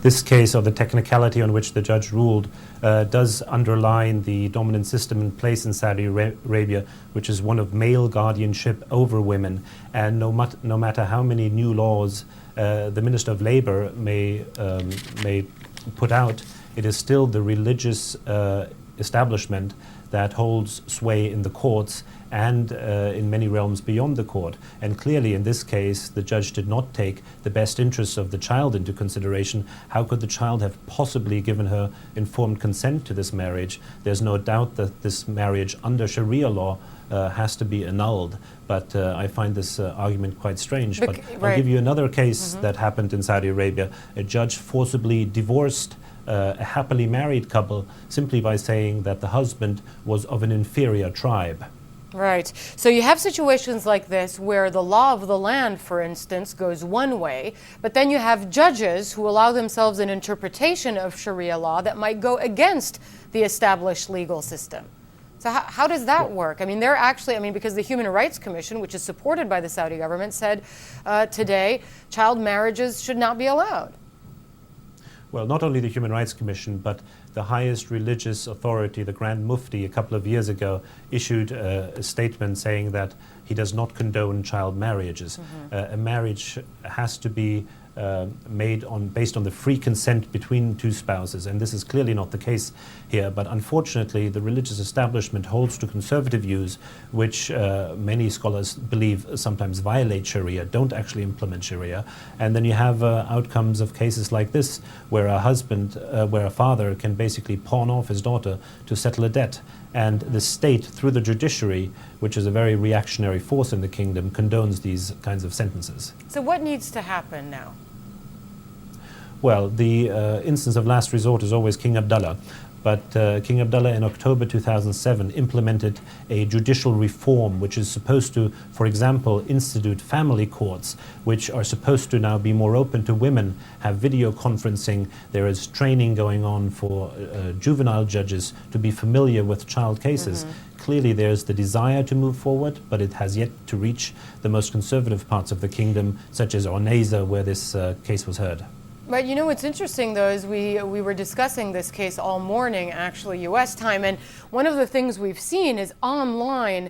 This case, or the technicality on which the judge ruled, does underline the dominant system in place in Saudi Arabia, which is one of male guardianship over women. And no matter how many new laws the Minister of Labour may put out, it is still the religious establishment that holds sway in the courts and in many realms beyond the court. And clearly in this case, the judge did not take the best interests of the child into consideration. How could the child have possibly given her informed consent to this marriage? There's no doubt that this marriage under Sharia law has to be annulled. But I find this argument quite strange. But I'll give you another case that happened in Saudi Arabia. A judge forcibly divorced a happily married couple simply by saying that the husband was of an inferior tribe. Right. So you have situations like this where the law of the land, for instance, goes one way, but then you have judges who allow themselves an interpretation of Sharia law that might go against the established legal system. So how does that work? I mean, they're actually, because the Human Rights Commission, which is supported by the Saudi government, said today child marriages should not be allowed. Well, not only the Human Rights Commission, but the highest religious authority, the Grand Mufti, a couple of years ago, issued a statement saying that he does not condone child marriages. A marriage has to be made based on the free consent between two spouses, and this is clearly not the case here. But unfortunately, the religious establishment holds to conservative views, which many scholars believe sometimes violate Sharia, don't actually implement Sharia. And then you have outcomes of cases like this, where a father can basically pawn off his daughter to settle a debt. And the state, through the judiciary, which is a very reactionary force in the kingdom, condones these kinds of sentences. So what needs to happen now? Well, the instance of last resort is always King Abdullah. But King Abdullah in October 2007 implemented a judicial reform which is supposed to, for example, institute family courts, which are supposed to now be more open to women, have video conferencing. There is training going on for juvenile judges to be familiar with child cases. Clearly there's the desire to move forward, but it has yet to reach the most conservative parts of the kingdom, such as Oneza, where this case was heard. But you know what's interesting, though, is we were discussing this case all morning, actually, U.S. time, and one of the things we've seen is online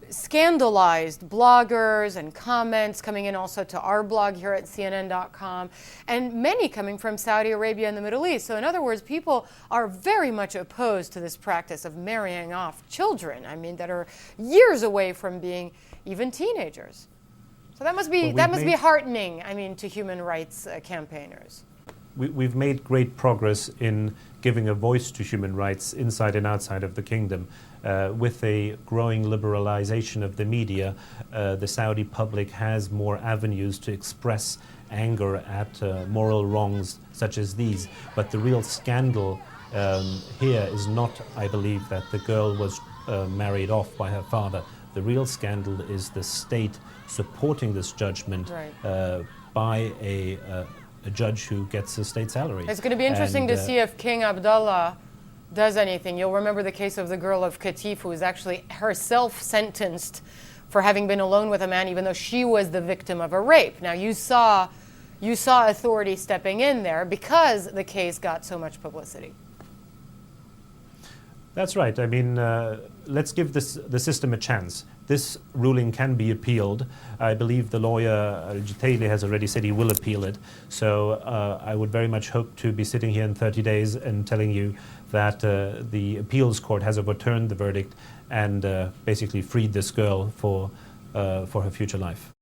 scandalized bloggers and comments coming in also to our blog here at CNN.com, and many coming from Saudi Arabia and the Middle East. So in other words, people are very much opposed to this practice of marrying off children, that are years away from being even teenagers. So that must be heartening, to human rights campaigners. We've made great progress in giving a voice to human rights inside and outside of the kingdom. With a growing liberalization of the media, the Saudi public has more avenues to express anger at moral wrongs such as these. But the real scandal here is not, I believe, that the girl was married off by her father. The real scandal is the state supporting this judgment by a judge who gets a state salary. It's going to be interesting to see if King Abdullah does anything. You'll remember the case of the girl of Qatif, who was actually herself sentenced for having been alone with a man, even though she was the victim of a rape. Now you saw authorities stepping in there because the case got so much publicity. That's right. Let's give the system a chance. This ruling can be appealed. I believe the lawyer, Jataili, has already said he will appeal it. So I would very much hope to be sitting here in 30 days and telling you that the appeals court has overturned the verdict and basically freed this girl for her future life.